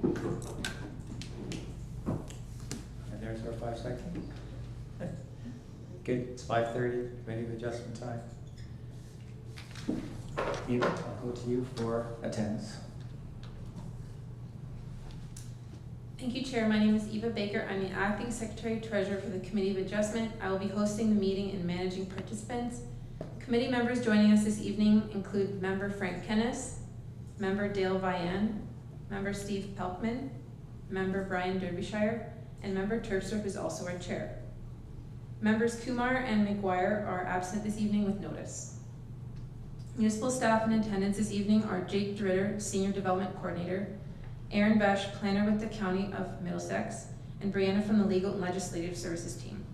And there's our 5 seconds. Good, it's 5:30, committee of adjustment time. Eva, I'll go to you for attendance. Thank you, Chair. My name is Eva Baker. I'm the Acting Secretary Treasurer for the Committee of Adjustment. I will be hosting the meeting and managing participants. Committee members joining us this evening include Member Frank Kennis, Member Dale Vian, Member Steve Pelkman, Member Brian Derbyshire, and Member Turfstorp is also our Chair. Members Kumar and McGuire are absent this evening with notice. Municipal staff in attendance this evening are Jake Dritter, Senior Development Coordinator, Aaron Besh, Planner with the County of Middlesex, and Brianna from the Legal and Legislative Services team.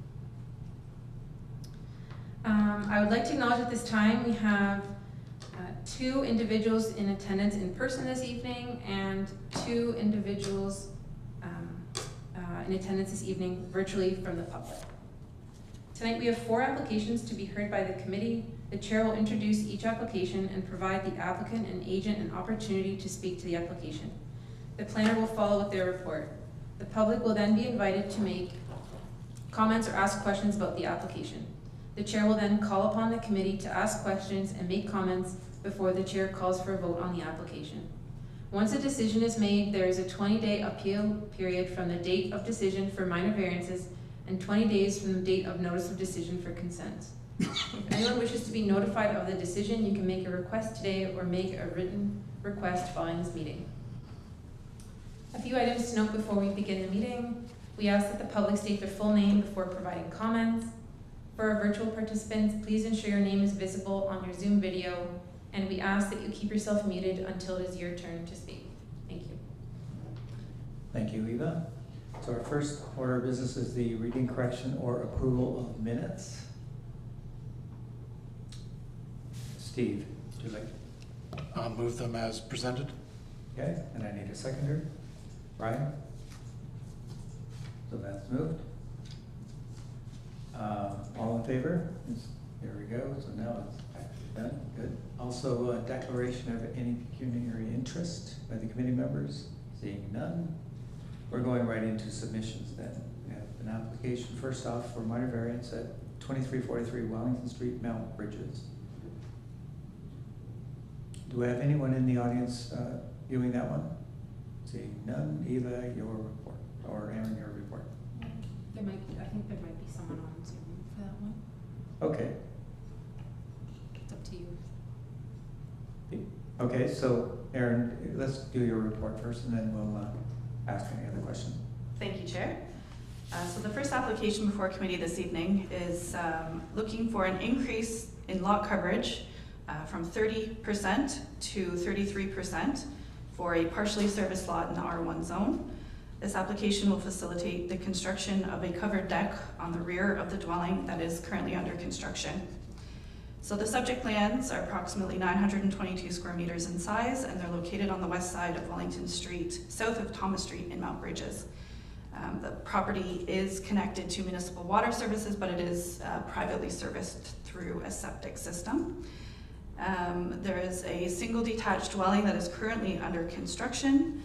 I would like to acknowledge at this time we have 2 individuals in attendance in person this evening and 2 individuals in attendance this evening virtually from the public. Tonight we have 4 applications to be heard by the committee. The chair will introduce each application and provide the applicant and agent an opportunity to speak to the application. The planner will follow with their report. The public will then be invited to make comments or ask questions about the application. The chair will then call upon the committee to ask questions and make comments before the chair calls for a vote on the application. Once a decision is made, there is a 20-day appeal period from the date of decision for minor variances and 20 days from the date of notice of decision for consent. If anyone wishes to be notified of the decision, you can make a request today or make a written request following this meeting. A few items to note before we begin the meeting. We ask that the public state their full name before providing comments. For our virtual participants, please ensure your name is visible on your Zoom video, and we ask that you keep yourself muted until it is your turn to speak. Thank you. Thank you, Eva. So our first order of business is the reading, correction, or approval of minutes. Steve, would you like? I'll move them as presented. Okay, and I need a seconder. Brian? So that's moved. All in favor? There we go. So now it's done. Good. Also, a declaration of any pecuniary interest by the committee members. Seeing none. We're going right into submissions then. We have an application first off for minor variance at 2343 Wellington Street, Mount Bridges. Do we have anyone in the audience viewing that one? Seeing none. Eva, your report, or Aaron, your report. I think there might be someone on Zoom for that one. Okay. It's up to you. Okay, so Aaron, let's do your report first and then we'll ask any other questions. Thank you, Chair. So the first application before committee this evening is looking for an increase in lot coverage from 30% to 33% for a partially serviced lot in the R1 zone. This application will facilitate the construction of a covered deck on the rear of the dwelling that is currently under construction. So the subject lands are approximately 922 square meters in size, and they're located on the west side of Wellington Street, south of Thomas Street in Mount Bridges. The property is connected to municipal water services, but it is privately serviced through a septic system. There is a single detached dwelling that is currently under construction.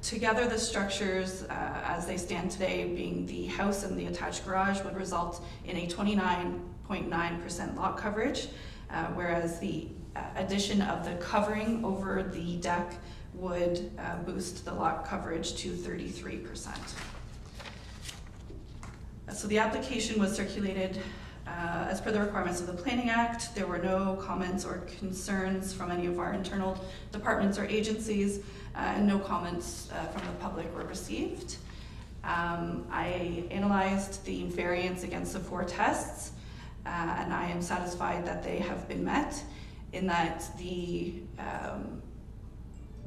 Together the structures as they stand today, being the house and the attached garage, would result in a 29.9% lot coverage, whereas the addition of the covering over the deck would boost the lot coverage to 33%. So the application was circulated as per the requirements of the Planning Act. There were no comments or concerns from any of our internal departments or agencies, and no comments from the public were received. I analyzed the variance against the 4 tests, and I am satisfied that they have been met, in that the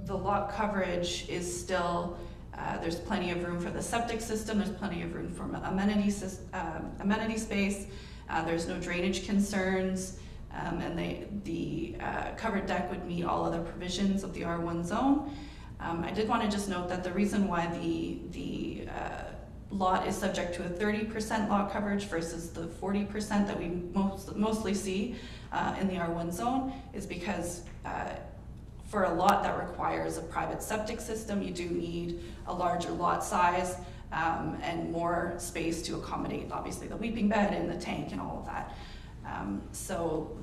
lot coverage is still, there's plenty of room for the septic system, there's plenty of room for amenity space, there's no drainage concerns, and the covered deck would meet all other provisions of the R1 zone. I did want to just note that the reason why the lot is subject to a 30% lot coverage versus the 40% that we mostly see in the R1 zone is because For a lot that requires a private septic system, you do need a larger lot size and more space to accommodate, obviously, the weeping bed and the tank and all of that. So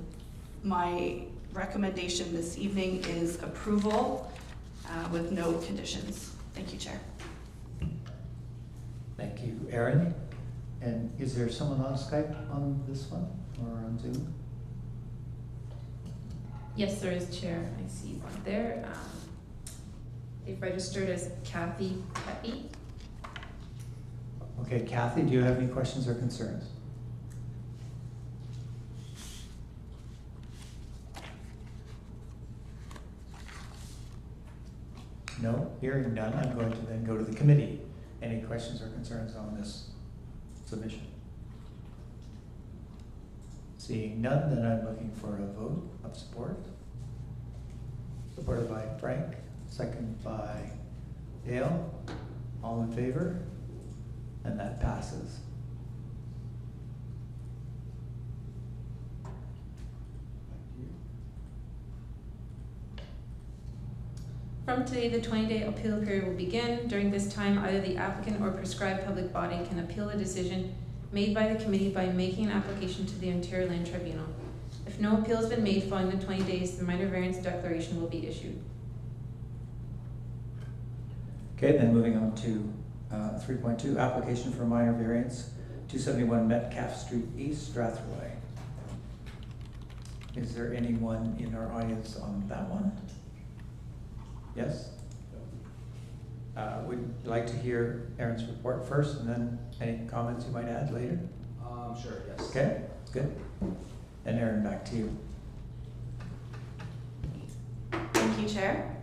my recommendation this evening is approval with no conditions. Thank you, Chair. Thank you, Erin. And is there someone on Skype on this one or on Zoom? Yes, there is, Chair. I see one there. They've registered as Kathy Pepe. Okay, Kathy, do you have any questions or concerns? No, hearing none, I'm going to then go to the committee. Any questions or concerns on this submission? Seeing none, then I'm looking for a vote of support. Supported by Frank, second by Dale. All in favor? And that passes. From today, the 20-day appeal period will begin. During this time, either the applicant or prescribed public body can appeal a decision made by the committee by making an application to the Ontario Land Tribunal. If no appeal has been made following the 20 days, the minor variance declaration will be issued. Okay, then moving on to 3.2, application for minor variance, 271 Metcalf Street East, Strathroy. Is there anyone in our audience on that one? Yes? Would you like to hear Erin's report first, and then any comments you might add later? Sure, yes. Okay, good. And Erin, back to you. Thank you, Chair.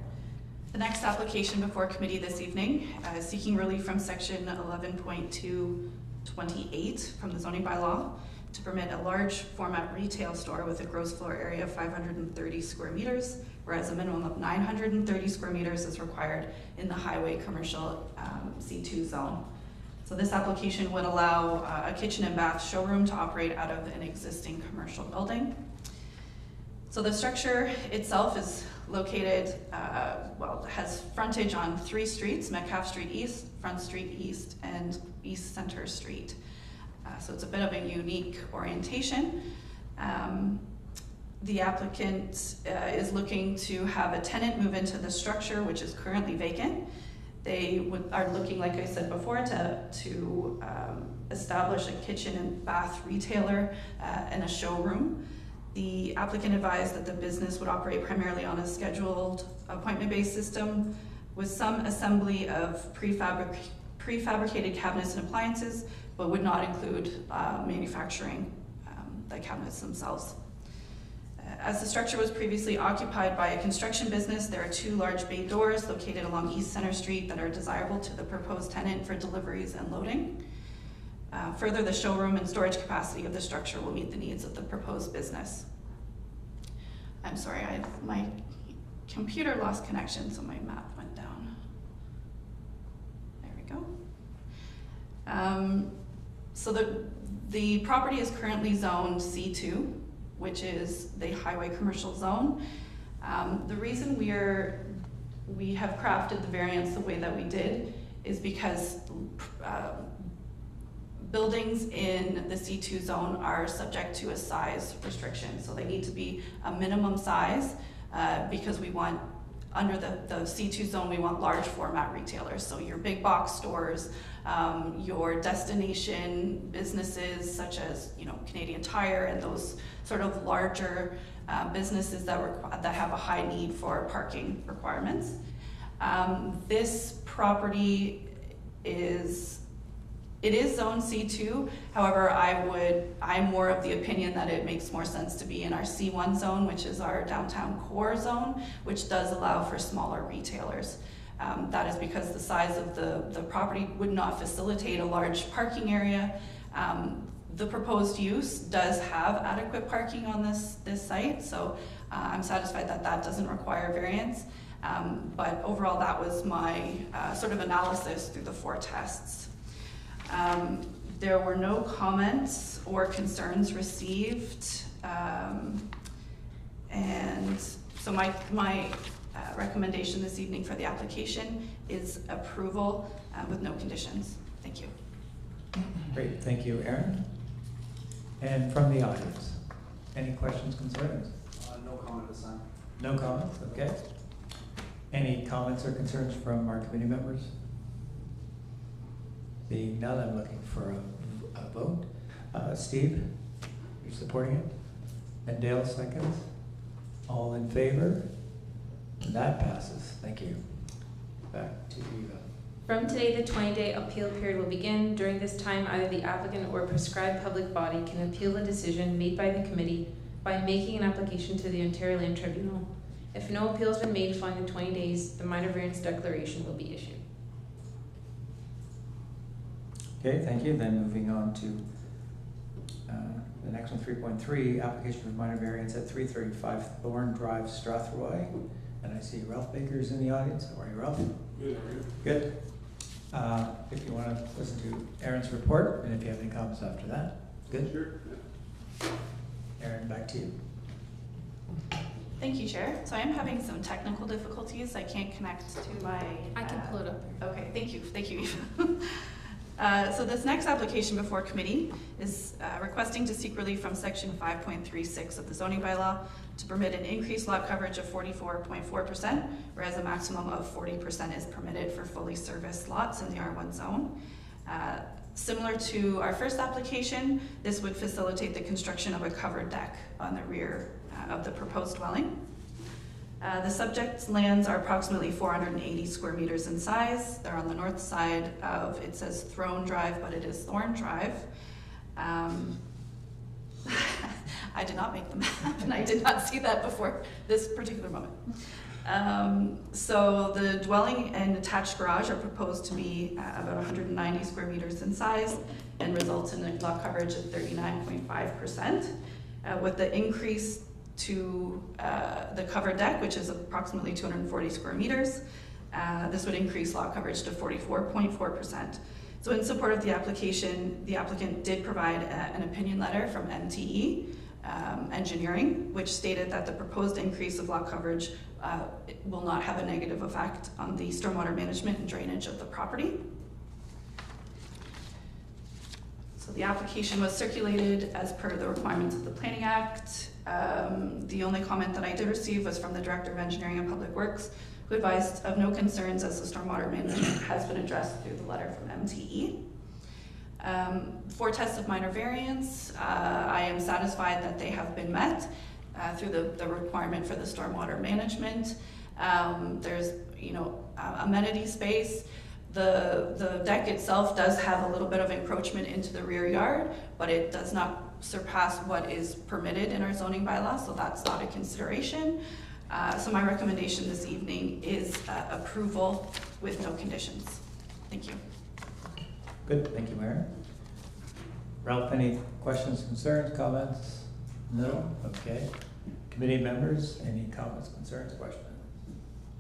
The next application before committee this evening is seeking relief from section 11.228 from the zoning bylaw to permit a large format retail store with a gross floor area of 530 square meters, whereas a minimum of 930 square meters is required in the highway commercial C2 zone. So this application would allow a kitchen and bath showroom to operate out of an existing commercial building. So the structure itself is located, has frontage on 3 streets, Metcalf Street East, Front Street East, and East Center Street. So it's a bit of a unique orientation. The applicant is looking to have a tenant move into the structure, which is currently vacant. They are looking, like I said before, to establish a kitchen and bath retailer and a showroom. The applicant advised that the business would operate primarily on a scheduled appointment-based system with some assembly of prefabricated cabinets and appliances, but would not include manufacturing the cabinets themselves. As the structure was previously occupied by a construction business, there are 2 large bay doors located along East Center Street that are desirable to the proposed tenant for deliveries and loading. Further, the showroom and storage capacity of the structure will meet the needs of the proposed business. I'm sorry, my computer lost connection, so my map went down. There we go. So the property is currently zoned C2, which is the highway commercial zone. The reason we have crafted the variance the way that we did is because buildings in the C2 zone are subject to a size restriction. So they need to be a minimum size because we want, under the C2 zone, we want large format retailers. So your big box stores, your destination businesses such as Canadian Tire and those sort of larger businesses that have a high need for parking requirements. This property is zone C2. However, I'm more of the opinion that it makes more sense to be in our C1 zone, which is our downtown core zone, which does allow for smaller retailers. That is because the size of the property would not facilitate a large parking area. The proposed use does have adequate parking on this site, so I'm satisfied that that doesn't require variance. But overall, that was my sort of analysis through the 4 tests. There were no comments or concerns received, and so my recommendation this evening for the application is approval with no conditions. Thank you. Great, thank you, Aaron. And from the audience, any questions, concerns? No comment this time. No comments, okay. Any comments or concerns from our committee members? Being none, I'm looking for a vote. Steve, you're supporting it? And Dale seconds? All in favor? And that passes, thank you. Back to Eva. From today, the 20-day appeal period will begin. During this time, either the applicant or prescribed public body can appeal the decision made by the committee by making an application to the Ontario Land Tribunal. If no appeal has been made following the 20 days, the minor variance declaration will be issued. Okay, thank you. Then moving on to the next one, 3.3, application for minor variance at 335 Thorn Drive, Strathroy. And I see Ralph Baker's in the audience. How are you, Ralph? Good, how are you? Good. If you want to listen to Aaron's report, and if you have any comments after that, good. Sure. Aaron, back to you. Thank you, Chair. So I am having some technical difficulties. I can't connect to my... I can pull it up. Okay, thank you, Eva. So this next application before committee is requesting to seek relief from section 5.36 of the zoning bylaw to permit an increased lot coverage of 44.4%, whereas a maximum of 40% is permitted for fully serviced lots in the R1 zone. Similar to our first application, this would facilitate the construction of a covered deck on the rear of the proposed dwelling. The subject lands are approximately 480 square meters in size. They're on the north side of, it says Throne Drive, but it is Thorn Drive. I did not make the map, and I did not see that before this particular moment. So the dwelling and attached garage are proposed to be about 190 square meters in size and results in a lot coverage of 39.5%. With the increase to the covered deck, which is approximately 240 square meters, this would increase lot coverage to 44.4%. So in support of the application, the applicant did provide an opinion letter from MTE Engineering, which stated that the proposed increase of lot coverage will not have a negative effect on the stormwater management and drainage of the property. So the application was circulated as per the requirements of the Planning Act. The only comment that I did receive was from the Director of Engineering and Public Works, who advised of no concerns as the stormwater management has been addressed through the letter from MTE. For tests of minor variance, I am satisfied that they have been met through the requirement for the stormwater management. There's, amenity space. The deck itself does have a little bit of encroachment into the rear yard, but it does not surpass what is permitted in our zoning bylaw, so that's not a consideration. So my recommendation this evening is approval with no conditions. Thank you. Good, thank you, Aaron. Ralph, any questions, concerns, comments? No? Okay. Committee members, any comments, concerns, questions?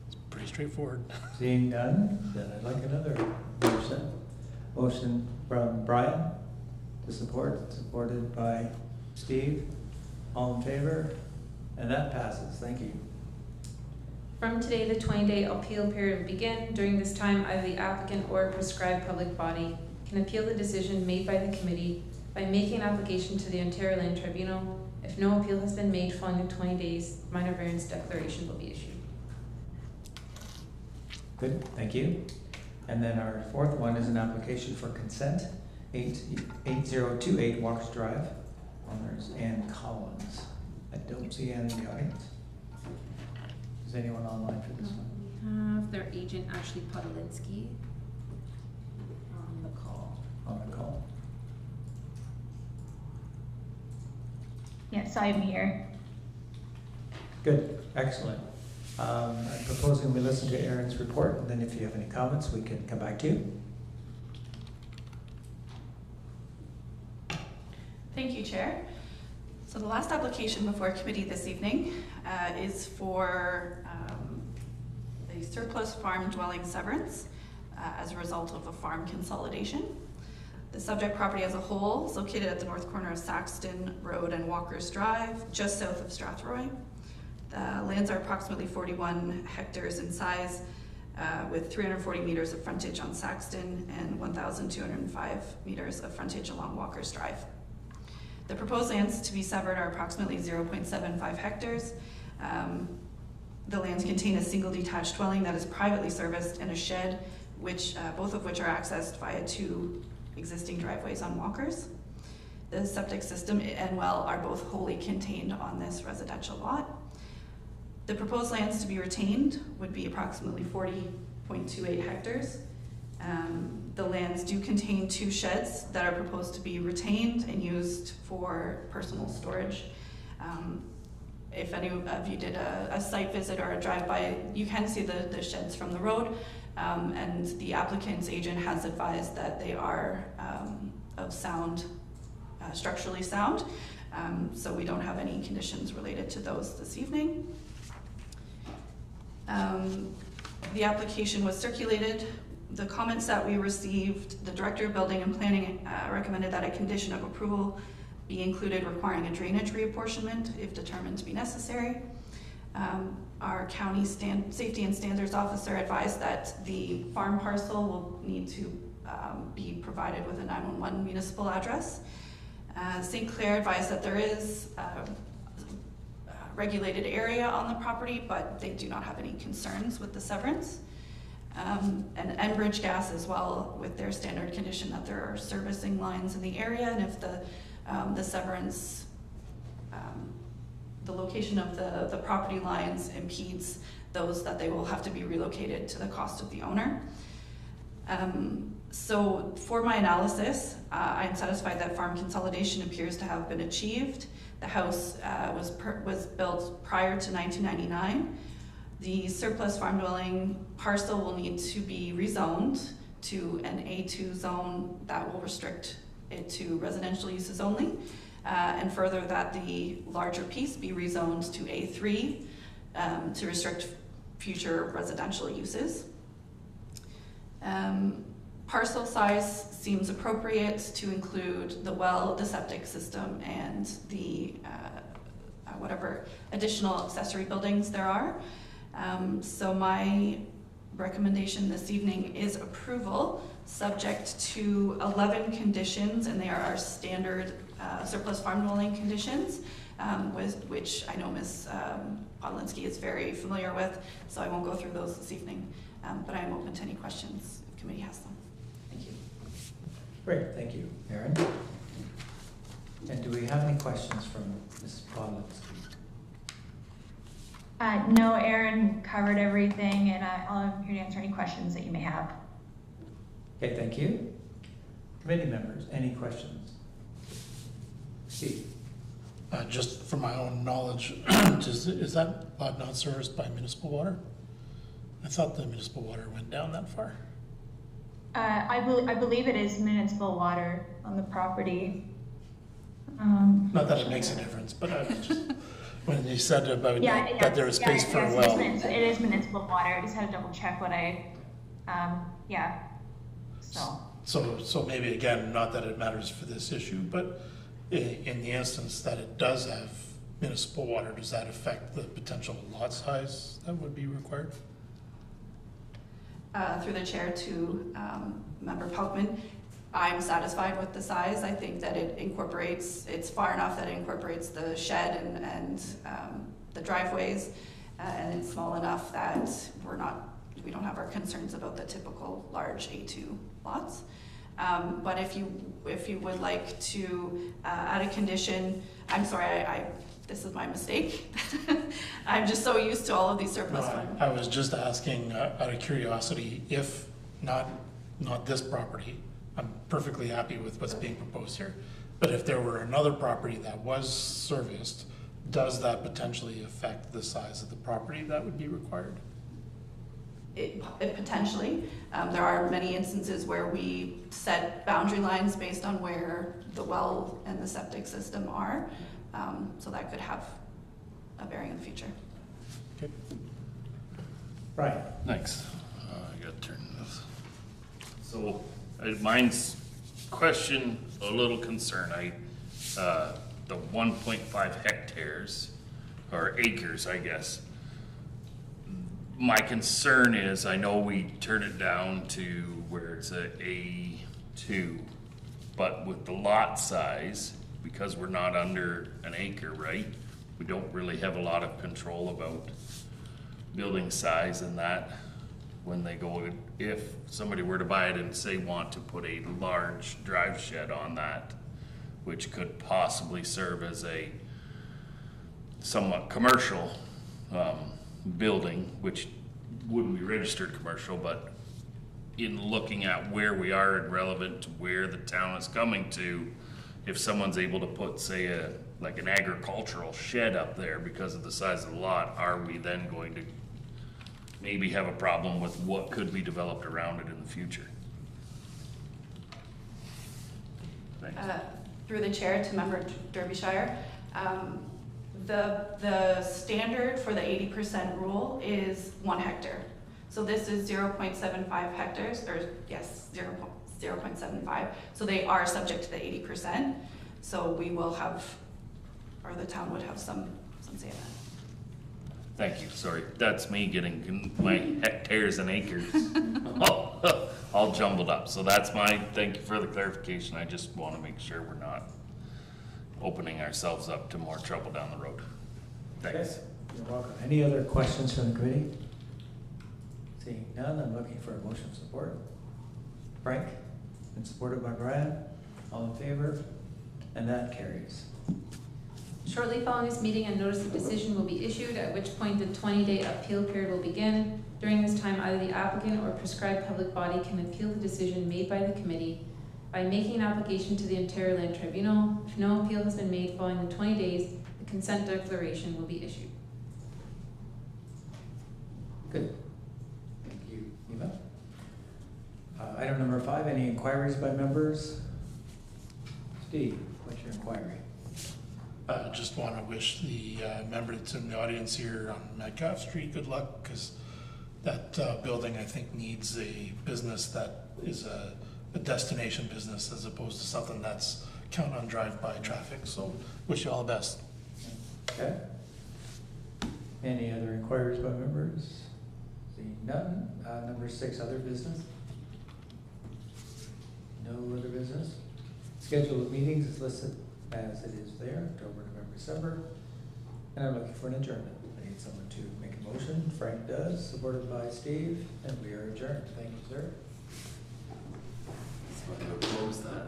It's pretty straightforward. Seeing none, then I'd like another motion. Motion from Brian to support, supported by Steve. All in favor? And that passes. Thank you. From today, the 20-day appeal period will begin. During this time, either the applicant or a prescribed public body can appeal the decision made by the committee by making an application to the Ontario Land Tribunal. If no appeal has been made following the 20 days, minor variance declaration will be issued. Good, thank you. And then our fourth one is an application for consent, 8028 Walks Drive. Owners Ann Collins. I don't see Ann in the audience. Is anyone online for this one? We have their agent, Ashley Podolinsky, on the call. On the call? Yes, I'm here. Good, excellent. I'm proposing we listen to Aaron's report, and then if you have any comments, we can come back to you. Thank you, Chair. So the last application before committee this evening is for a surplus farm dwelling severance as a result of a farm consolidation. The subject property as a whole is located at the north corner of Saxton Road and Walker's Drive, just south of Strathroy. The lands are approximately 41 hectares in size, with 340 meters of frontage on Saxton and 1,205 meters of frontage along Walker's Drive. The proposed lands to be severed are approximately 0.75 hectares. The lands contain a single detached dwelling that is privately serviced and a shed, both of which are accessed via 2 existing driveways on Walker's. The septic system and well are both wholly contained on this residential lot. The proposed lands to be retained would be approximately 40.28 hectares. The lands do contain 2 sheds that are proposed to be retained and used for personal storage. If any of you did a site visit or a drive-by, you can see the sheds from the road, and the applicant's agent has advised that they are of sound, structurally sound, so we don't have any conditions related to those this evening. The application was circulated. The comments that we received, the Director of Building and Planning recommended that a condition of approval be included requiring a drainage reapportionment if determined to be necessary. Our county safety and standards officer advised that the farm parcel will need to be provided with a 911 municipal address. St. Clair advised that there is a regulated area on the property, but they do not have any concerns with the severance. And Enbridge Gas as well, with their standard condition that there are servicing lines in the area, and if the severance, the location of the property lines impedes those, that they will have to be relocated to the cost of the owner. So for my analysis, I am satisfied that farm consolidation appears to have been achieved. The house was built prior to 1999. The surplus farm dwelling parcel will need to be rezoned to an A2 zone that will restrict it to residential uses only, and further that the larger piece be rezoned to A3 to restrict future residential uses. Parcel size seems appropriate to include the well, the septic system, and the whatever additional accessory buildings there are. So my recommendation this evening is approval, subject to 11 conditions, and they are our standard surplus farm dwelling conditions, with which I know Ms. Podlinski is very familiar with, so I won't go through those this evening, but I am open to any questions if the committee has them. Thank you. Great, thank you, Erin. And do we have any questions from Ms. Podlinski? No, Erin covered everything, and I'm here to answer any questions that you may have. Okay, thank you. Committee members, any questions? Steve? Just for my own knowledge, is that lot not serviced by municipal water? I thought the municipal water went down that far. I believe it is municipal water on the property. Not that it makes a difference, but I was just, when you said about that there was space for a well. It is municipal water. I just had to double check what So maybe again, not that it matters for this issue, but in the instance that it does have municipal water, does that affect the potential lot size that would be required? Through the chair to Member Pelkman, I'm satisfied with the size. I think that it's far enough that it incorporates the shed and the driveways, and it's small enough that we don't have our concerns about the typical large A2 lots. But if you would like to add a condition, I'm sorry, this is my mistake. I'm just so used to all of these surplus funds. I was just asking out of curiosity, if not this property, I'm perfectly happy with what's being proposed here. But if there were another property that was serviced, does that potentially affect the size of the property that would be required? It potentially. There are many instances where we set boundary lines based on where the well and the septic system are. So that could have a bearing in the future. Okay. Right. Thanks. I gotta turn this. So mine's question, a little concern. The 1.5 hectares, or acres, I guess. My concern is, I know we turned it down to where it's a A2, but with the lot size, because we're not under an acre, right? We don't really have a lot of control about building size and that. When they go, if somebody were to buy it and say want to put a large drive shed on that, which could possibly serve as a somewhat commercial building, which wouldn't be registered commercial, but in looking at where we are and relevant to where the town is coming to, if someone's able to put, say, like an agricultural shed up there because of the size of the lot, are we then going to maybe have a problem with what could be developed around it in the future? Thanks. Through the chair to member Derbyshire, the standard for the 80% rule is 1 hectare. So this is 0.75 hectares, or yes, 0.75. So they are subject to the 80%. So we will have, or the town would have some say in that. Thank you, sorry, that's me getting my hectares and acres all jumbled up. So that's thank you for the clarification. I just want to make sure we're not opening ourselves up to more trouble down the road. Thanks. Okay, you're welcome. Any other questions from the committee? Seeing none, I'm looking for a motion of support. Frank, and supported by Brian. All in favor? And that carries. Shortly following this meeting, a notice of decision will be issued, at which point the 20-day appeal period will begin. During this time, either the applicant or a prescribed public body can appeal the decision made by the committee by making an application to the Ontario Land Tribunal. If no appeal has been made following the 20 days, the consent declaration will be issued. Good. Thank you, Eva. Item number 5, any inquiries by members? Steve, what's your inquiry? Just want to wish the member that's in the audience here on Metcalf Street good luck, because that building, I think, needs a business that is a destination business as opposed to something that's count on drive-by traffic. So wish you all the best. Okay. Any other inquiries by members? Seeing none. Number 6, other business? No other business? Schedule of meetings is listed as it is there, October, November, December. And I'm looking for an adjournment. I need someone to make a motion. Frank does, supported by Steve, and we are adjourned. Thank you, sir. So I'm gonna close that.